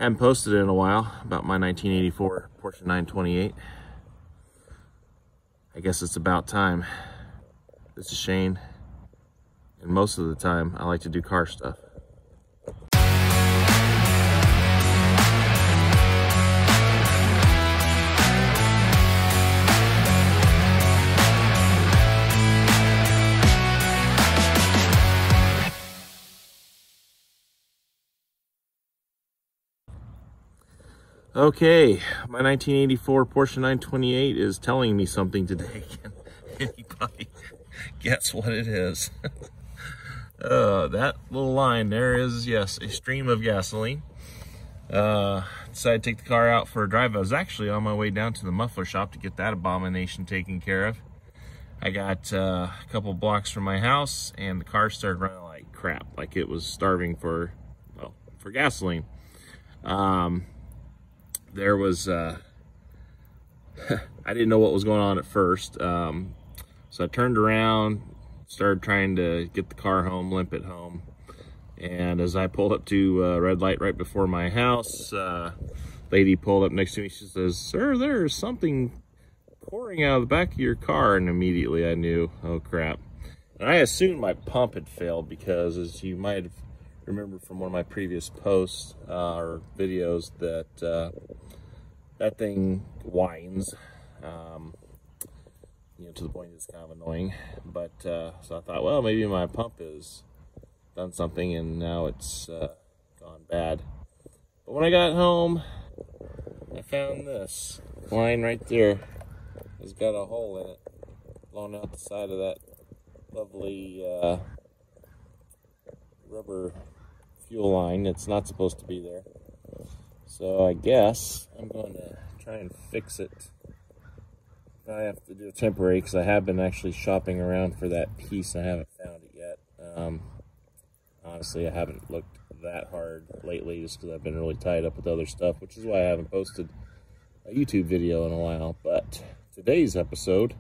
Haven't posted in a while about my 1984 Porsche 928. I guess it's about time. This is Shane, and most of the time I like to do car stuff. Okay, my 1984 Porsche 928 is telling me something today. Can anybody guess what it is? That little line there is, yes, a stream of gasoline. Decided to take the car out for a drive. I was actually on my way down to the muffler shop to get that abomination taken care of. I got a couple blocks from my house, and the car started running like crap, like it was starving for, well, for gasoline. There was, I didn't know what was going on at first. So I turned around, started trying to get the car home, limp it home. And as I pulled up to a red light right before my house, lady pulled up next to me. She says, "Sir, there's something pouring out of the back of your car." And immediately I knew, oh crap. And I assumed my pump had failed because, as you might have remembered from one of my previous posts or videos, that that thing whines, you know, to the point it's kind of annoying. But so I thought, well, maybe my pump has done something and now it's gone bad. But when I got home, I found this line right there. It's got a hole in it, blown out the side of that lovely rubber fuel line. It's not supposed to be there. So I guess I'm going to try and fix it. I have to do it temporary because I have been actually shopping around for that piece. I haven't found it yet. Honestly, I haven't looked that hard lately just because I've been really tied up with other stuff, which is why I haven't posted a YouTube video in a while. But today's episode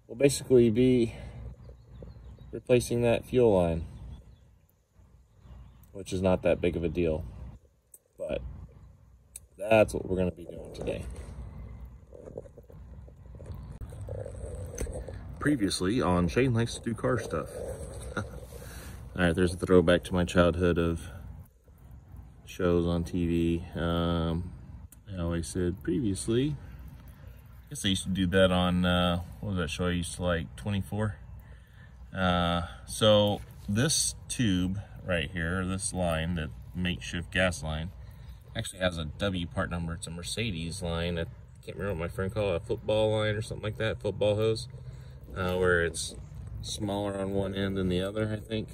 will basically be replacing that fuel line, which is not that big of a deal. But that's what we're going to be doing today. Previously on Shane Likes to Do Car Stuff. Alright, there's a throwback to my childhood of shows on TV. I always said previously. I guess I used to do that on, what was that show I used to like, 24? So this tube right here, this line, that makeshift gas line, actually has a W part number. It's a Mercedes line. I can't remember what my friend called it, a football line or something like that, football hose, where it's smaller on one end than the other, I think.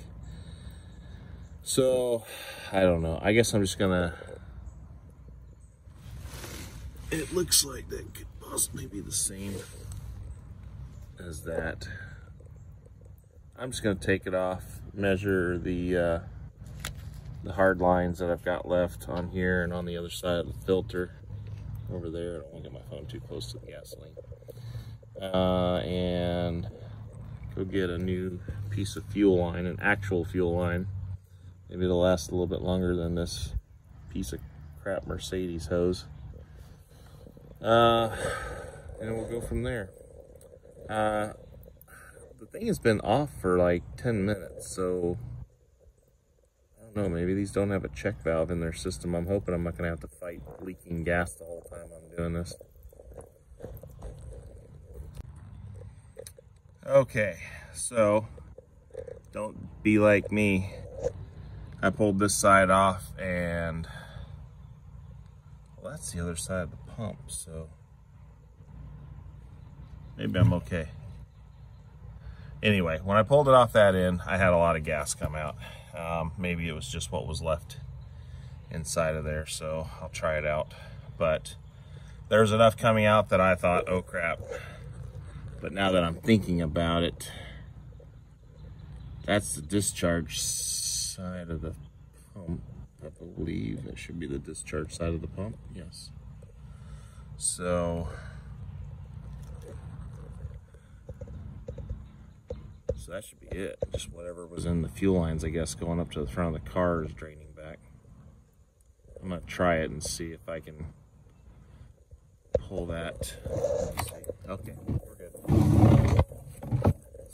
So, I don't know. I guess I'm just gonna, it looks like that could possibly be the same as that. I'm just gonna take it off, measure the hard lines that I've got left on here and on the other side of the filter over there. I don't want to get my phone too close to the gasoline. And go get a new piece of fuel line, an actual fuel line. Maybe it'll last a little bit longer than this piece of crap Mercedes hose. And we'll go from there. The thing has been off for like 10 minutes, so no, maybe these don't have a check valve in their system. I'm hoping I'm not going to have to fight leaking gas the whole time I'm doing this. Okay, so don't be like me. I pulled this side off and, well, that's the other side of the pump, so maybe I'm okay. Anyway, when I pulled it off that end, I had a lot of gas come out. Maybe it was just what was left inside of there, so I'll try it out. But there's enough coming out that I thought, oh crap. But now that I'm thinking about it, that's the discharge side of the pump. I believe that should be the discharge side of the pump, yes. So that should be it. Just whatever was in the fuel lines, I guess, going up to the front of the car is draining back. I'm gonna try it and see if I can pull that. Okay, we're good.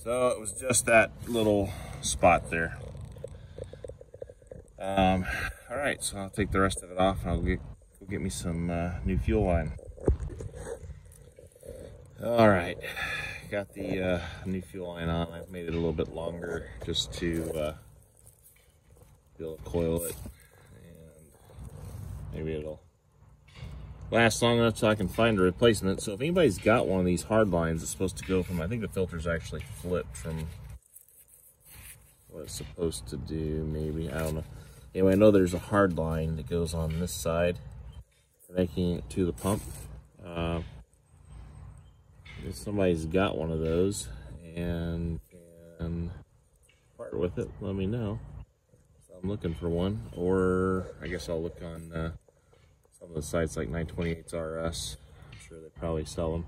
So it was just that little spot there. All right, so I'll take the rest of it off and I'll go get me some new fuel line. All right, got the new fuel line on. I've made it a little bit longer just to be able to coil it, and maybe it'll last long enough so I can find a replacement. So if anybody's got one of these hard lines, it's supposed to go from, I think the filter's actually flipped from what it's supposed to do, maybe, I don't know. Anyway, I know there's a hard line that goes on this side connecting it to the pump. If somebody's got one of those and can part with it, let me know. So I'm looking for one, or I guess I'll look on some of the sites like 928's RS. I'm sure they probably sell them.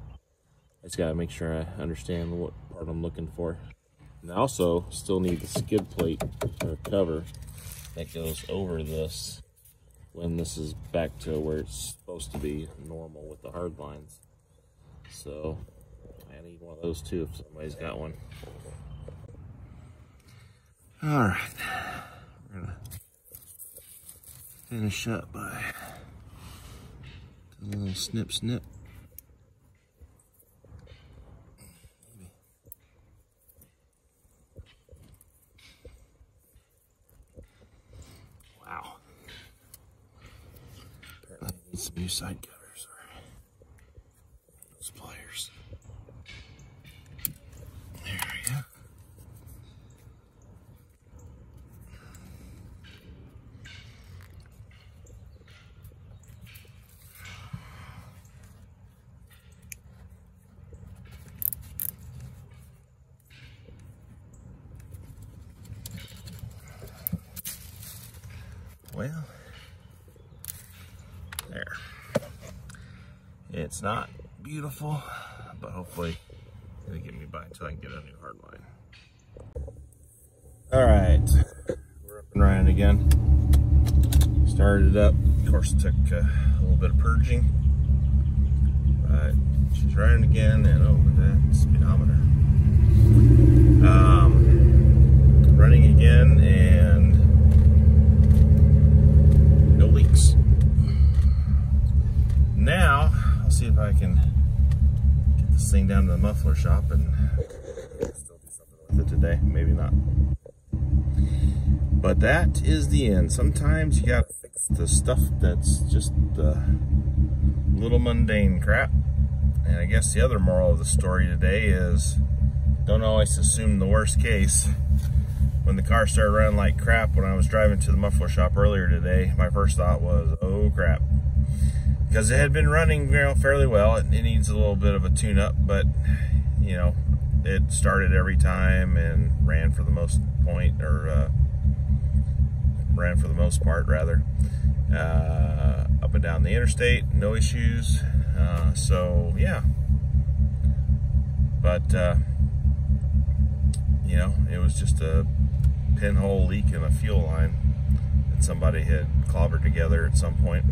I just gotta make sure I understand what part I'm looking for. And I also still need the skid plate or cover that goes over this when this is back to where it's supposed to be normal with the hard lines. So I need one of those too if somebody's got one. All right, we're gonna finish up by a little snip snip. Wow. Apparently I need some new side cutters or those pliers. There we go. Well, there. It's not beautiful, but hopefully it'll get me by until I can get a new hard line. All right, we're up and running again. Started it up. Of course, it took a little bit of purging, but she's running again, and oh, look at that speedometer. Running again, and no leaks. Now, I'll see if I can get this thing down to the muffler shop and still do something with it today. Maybe not. But that is the end. Sometimes you gotta fix the stuff that's just the little mundane crap. And I guess the other moral of the story today is don't always assume the worst case. When the car started running like crap when I was driving to the muffler shop earlier today, my first thought was, oh crap. Because it had been running, you know, fairly well. It needs a little bit of a tune-up, but you know, it started every time and ran for the most part rather. Up and down the interstate, no issues. So yeah. But you know, it was just a pinhole leak in a fuel line that somebody had clobbered together at some point.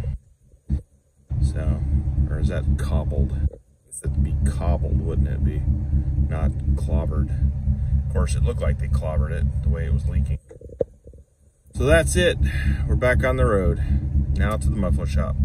So, or is that cobbled? I guess it'd be cobbled, wouldn't it be? Not clobbered. Of course, it looked like they clobbered it the way it was leaking. So that's it. We're back on the road. Now to the muffler shop.